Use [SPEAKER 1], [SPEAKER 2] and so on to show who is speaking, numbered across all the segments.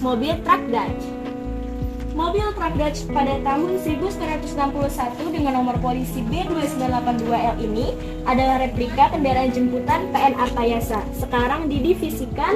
[SPEAKER 1] mobil truk Dutch. Mobil truk Dutch pada tahun 1961 dengan nomor polisi B2982L ini adalah replika kendaraan jemputan PN Artayasa. Sekarang didivisikan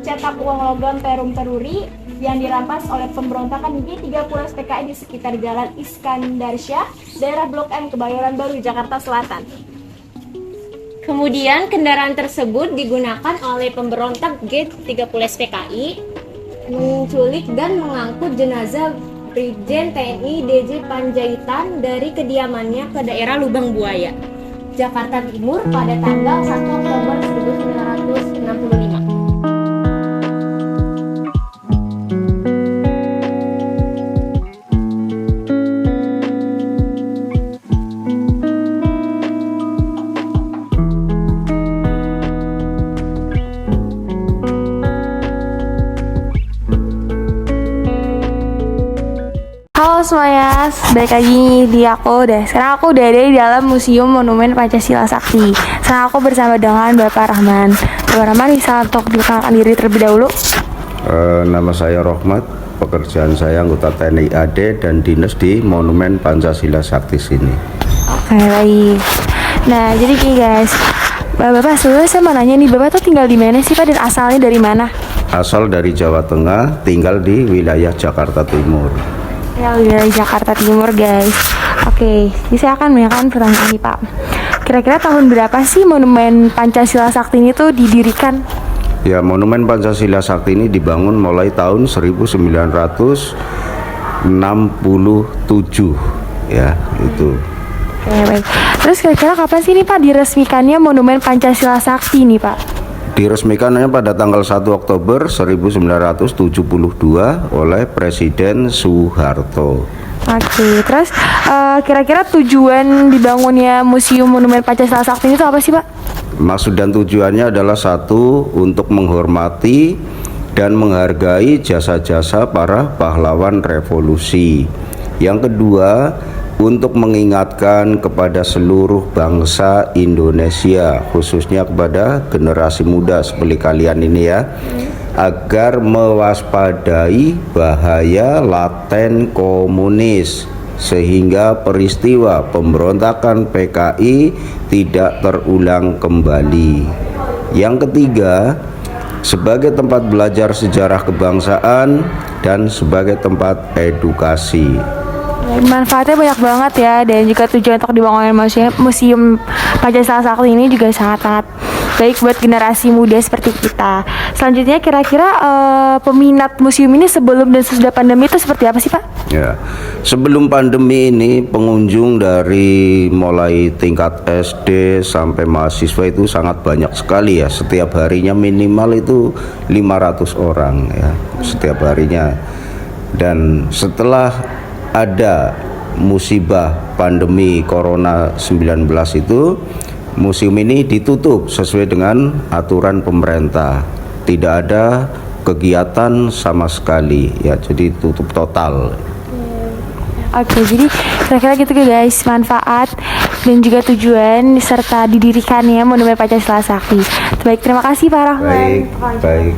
[SPEAKER 1] cetak uang logam Perum Peruri yang dirampas oleh pemberontakan G30 PKI di sekitar Jalan Iskandarsyah, daerah Blok M, Kebayoran Baru, Jakarta Selatan. Kemudian kendaraan tersebut digunakan oleh pemberontak G30 PKI menculik dan mengangkut jenazah Brigjen TNI DJ Panjaitan dari kediamannya ke daerah Lubang Buaya, Jakarta Timur pada tanggal 1 Oktober 1965.
[SPEAKER 2] Halo semuanya, balik lagi di aku deh. Sekarang aku udah ada di dalam Museum Monumen Pancasila Sakti. Sekarang aku bersama dengan Bapak Rahman. Bapak Rahman bisa untuk memperkenalkan diri terlebih dahulu.
[SPEAKER 3] Nama saya Rohmat, pekerjaan saya anggota TNI AD dan dinas di Monumen Pancasila Sakti sini.
[SPEAKER 2] Oke, baik. Nah, jadi gini guys, Bapak sebelumnya saya mau nanya nih, Bapak tuh tinggal di mana sih Pak dan asalnya dari mana?
[SPEAKER 3] Asal dari Jawa Tengah, tinggal di wilayah Jakarta Timur.
[SPEAKER 2] Ya, dari Jakarta Timur guys. Oke, jadi saya akan menanyakan pertanyaan nih Pak. Kira-kira tahun berapa sih Monumen Pancasila Sakti ini tuh didirikan?
[SPEAKER 3] Ya, Monumen Pancasila Sakti ini dibangun mulai tahun 1967 ya, itu.
[SPEAKER 2] Oke, baik. Terus kira-kira kapan sih nih Pak diresmikannya Monumen Pancasila Sakti nih Pak?
[SPEAKER 3] Diresmikannya pada tanggal 1 Oktober 1972 oleh Presiden Soeharto.
[SPEAKER 2] Oke, terus kira-kira tujuan dibangunnya Museum Monumen Pancasila Sakti itu apa sih Pak?
[SPEAKER 3] Maksud dan tujuannya adalah satu, untuk menghormati dan menghargai jasa-jasa para pahlawan revolusi. Yang kedua, untuk mengingatkan kepada seluruh bangsa Indonesia, khususnya kepada generasi muda seperti kalian ini ya, agar mewaspadai bahaya laten komunis sehingga peristiwa pemberontakan PKI tidak terulang kembali. Yang ketiga, sebagai tempat belajar sejarah kebangsaan dan sebagai tempat edukasi.
[SPEAKER 2] Manfaatnya banyak banget ya, dan juga tujuan untuk dibangunnya Museum Pancasila Sakti ini juga sangat-sangat baik buat generasi muda seperti kita. Selanjutnya kira-kira peminat museum ini sebelum dan sesudah pandemi itu seperti apa sih Pak?
[SPEAKER 3] Ya, sebelum pandemi ini pengunjung dari mulai tingkat SD sampai mahasiswa itu sangat banyak sekali ya. Setiap harinya minimal itu 500 orang ya, setiap harinya. Dan setelah ada musibah pandemi Corona 19 itu, museum ini ditutup sesuai dengan aturan pemerintah. Tidak ada kegiatan sama sekali ya, jadi tutup total.
[SPEAKER 2] Oke, jadi kira-kira gitu guys, manfaat dan juga tujuan serta didirikannya Monumen Pancasila Sakti. Baik, terima kasih Pak Rahman.
[SPEAKER 3] Baik.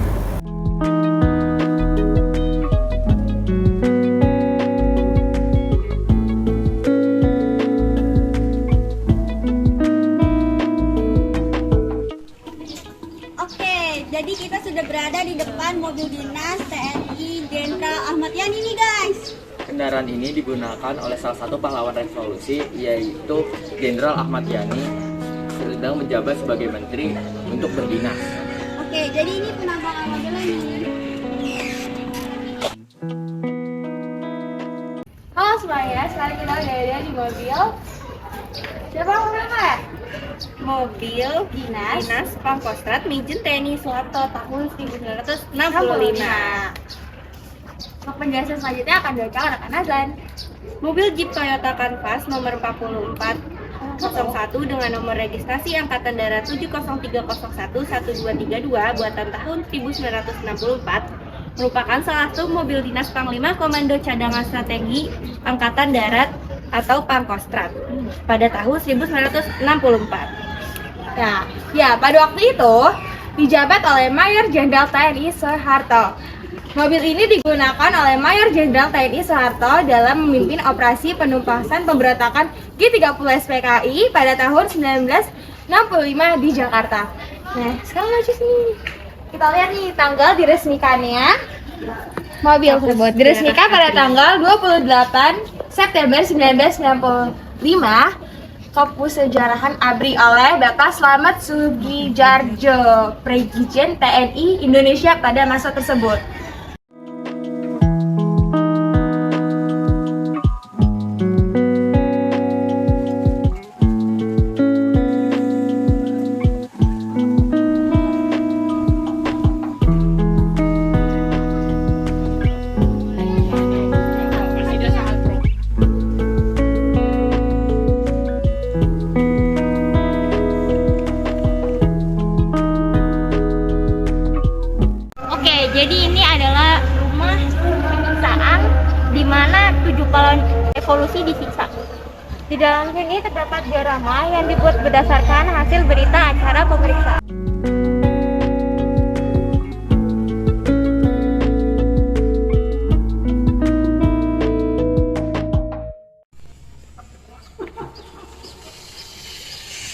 [SPEAKER 1] Jadi kita sudah berada di depan mobil dinas TNI Jenderal Ahmad Yani nih guys.
[SPEAKER 4] Kendaraan ini digunakan oleh salah satu pahlawan revolusi, yaitu Jenderal Ahmad Yani, sedang menjabat sebagai menteri untuk berdinas.
[SPEAKER 1] Oke, jadi ini penampakan mobilnya nih.
[SPEAKER 2] Halo semuanya, sekarang kita udah ada di mobil. Siapa yang nama ya?
[SPEAKER 1] Mobil dinas Pangkostrat Mijen TNI Soeharto tahun 1965.
[SPEAKER 2] Untuk penjelasan selanjutnya akan dibacakan rekan Azlan.
[SPEAKER 1] Mobil Jeep Toyota Canvas nomor 4401 dengan nomor registrasi Angkatan Darat 703011232 buatan tahun 1964 merupakan salah satu mobil dinas Panglima Komando Cadangan Strategi Angkatan Darat atau Pangkostrat pada tahun 1964.
[SPEAKER 2] Ya, pada waktu itu dijabat oleh Mayor Jenderal TNI Soeharto. Mobil ini digunakan oleh Mayor Jenderal TNI Soeharto dalam memimpin operasi penumpasan pemberontakan G30 SPKI pada tahun 1965 di Jakarta. Nah, sekarang maju sini. Kita lihat nih tanggal diresmikannya. Mobil tersebut diresmikan pada tanggal 28 September 1995. Kepusejaraan ABRI oleh Bapak Slamet Sugijardjo, Presiden TNI Indonesia pada masa tersebut.
[SPEAKER 1] Jadi ini adalah rumah penyiksaan di mana 7 pahlawan revolusi disiksa. Di dalam sini terdapat diorama yang dibuat berdasarkan hasil berita acara pemeriksaan.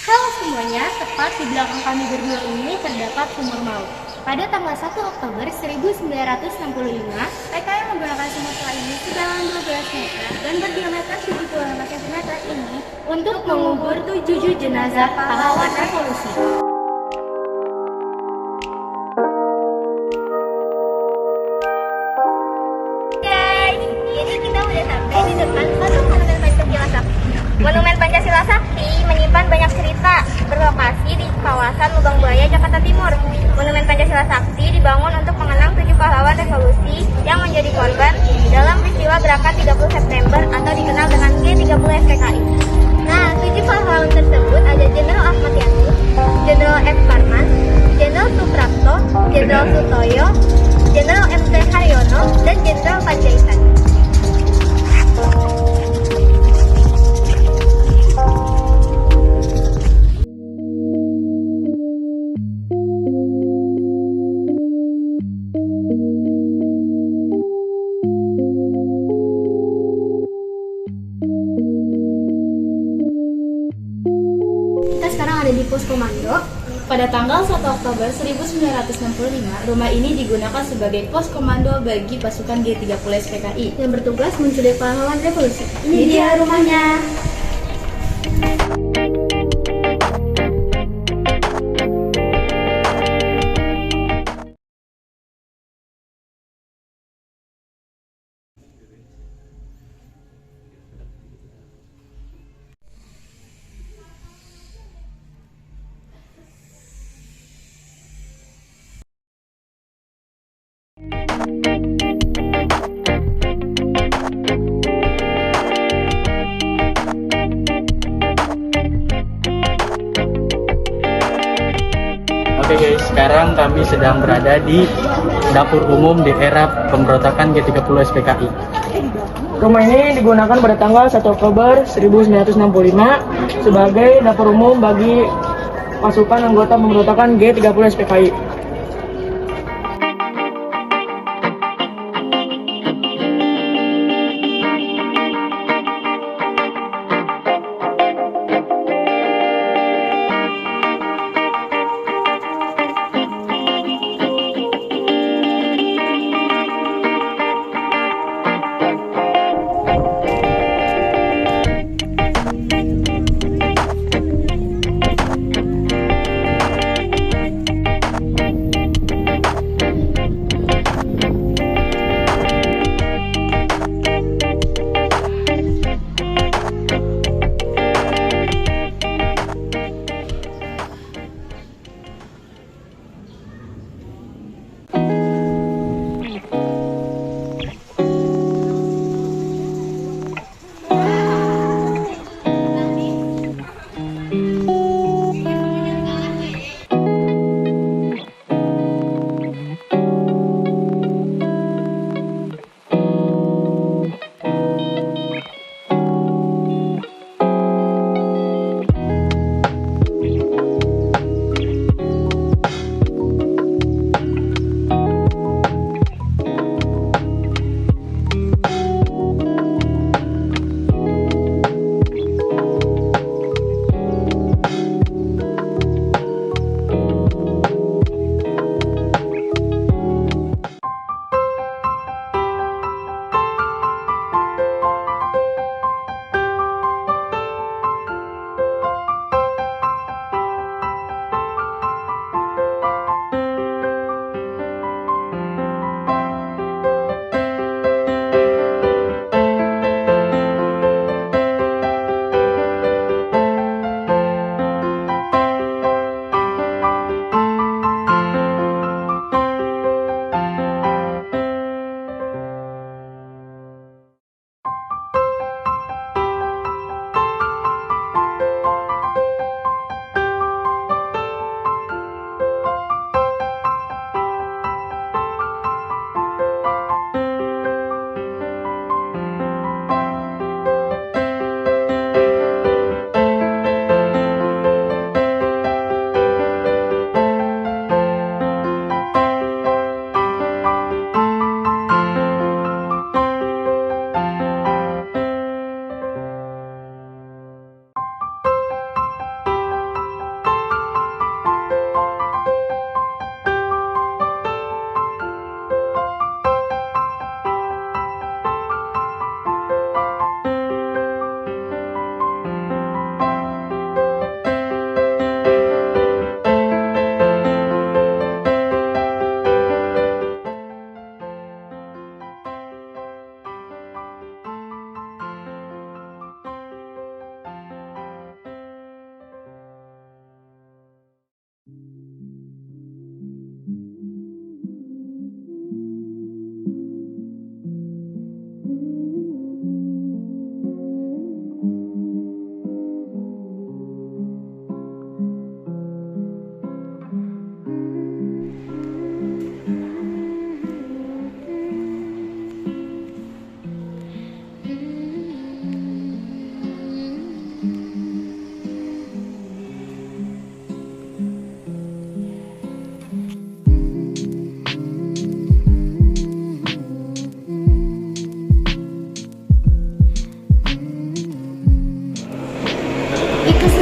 [SPEAKER 1] Halo semuanya, tepat di belakang kami berdua ini terdapat sumur maut. Pada tanggal 1 Oktober 1965, PKI menggunakan sumur tua ini sedalam 12 meter dan berdiameter 75 cm ini untuk mengubur 7 jenazah pahlawan revolusi. Guys, jadi kita udah sampai di depan satu monumen Pancasila Sakti. Monumen Pancasila Sakti menyimpan banyak cerita, berlokasi di kawasan Lubang Buaya, Jakarta Timur. Monumen Pancasila Sakti dibangun untuk mengenang 7 pahlawan revolusi yang menjadi korban dalam peristiwa Gerakan 30 September atau dikenal dengan G30 SPKI. Nah, 7 pahlawan tersebut ada Jenderal Ahmad Yani, Jenderal F. Parman, Jenderal Suprapto, Jenderal Sutoyo, Jenderal M.T. Haryono, dan Jenderal Panjaitan. Kita sekarang ada di pos komando. Pada tanggal 1 Oktober 1965, rumah ini digunakan sebagai pos komando bagi pasukan G30 SPKI yang bertugas menculik pahlawan revolusi. Ini dia rumahnya.
[SPEAKER 5] Oke guys, sekarang kami sedang berada di dapur umum di era pemberontakan G30 SPKI. Rumah ini digunakan pada tanggal 1 Oktober 1965 sebagai dapur umum bagi pasukan anggota pemberontakan G30 SPKI.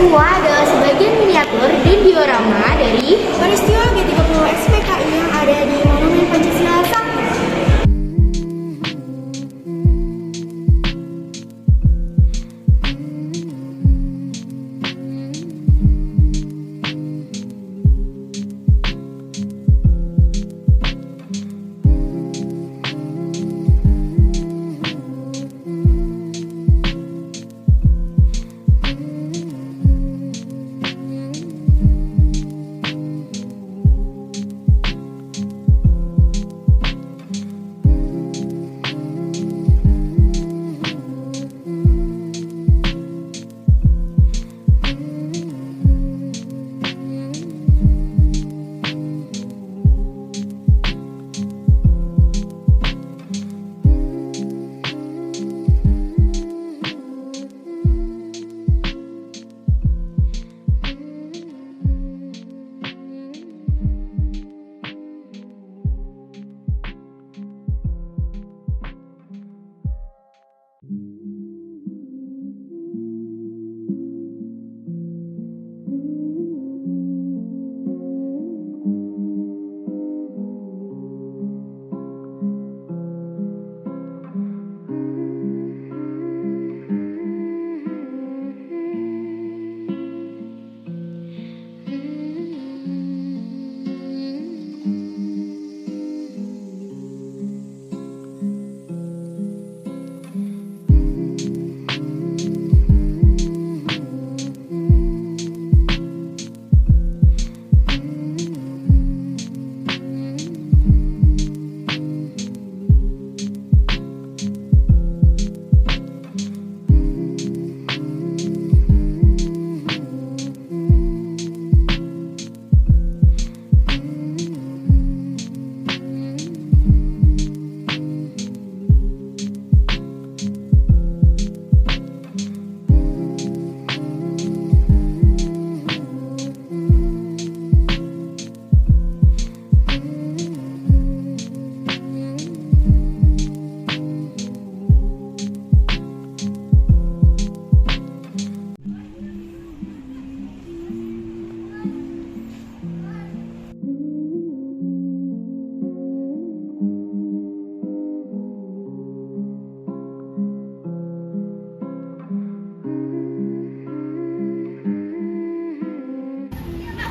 [SPEAKER 6] semua adalah sebagian miniatur di diorama dari peristiwa G30 SPKI yang ada di Monumen Pancasila Sakti.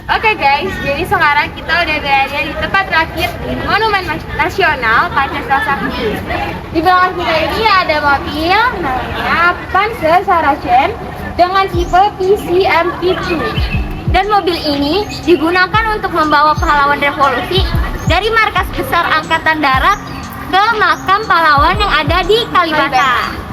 [SPEAKER 2] Oke guys, jadi sekarang kita udah berada di tempat terakhir di Monumen Nasional Pancasila Sakti. Di belakang kita ini ada mobil namanya Panzer Saracen dengan tipe PCMP2. Dan mobil ini digunakan untuk membawa pahlawan revolusi dari markas besar Angkatan Darat ke makam pahlawan yang ada di Kalibata.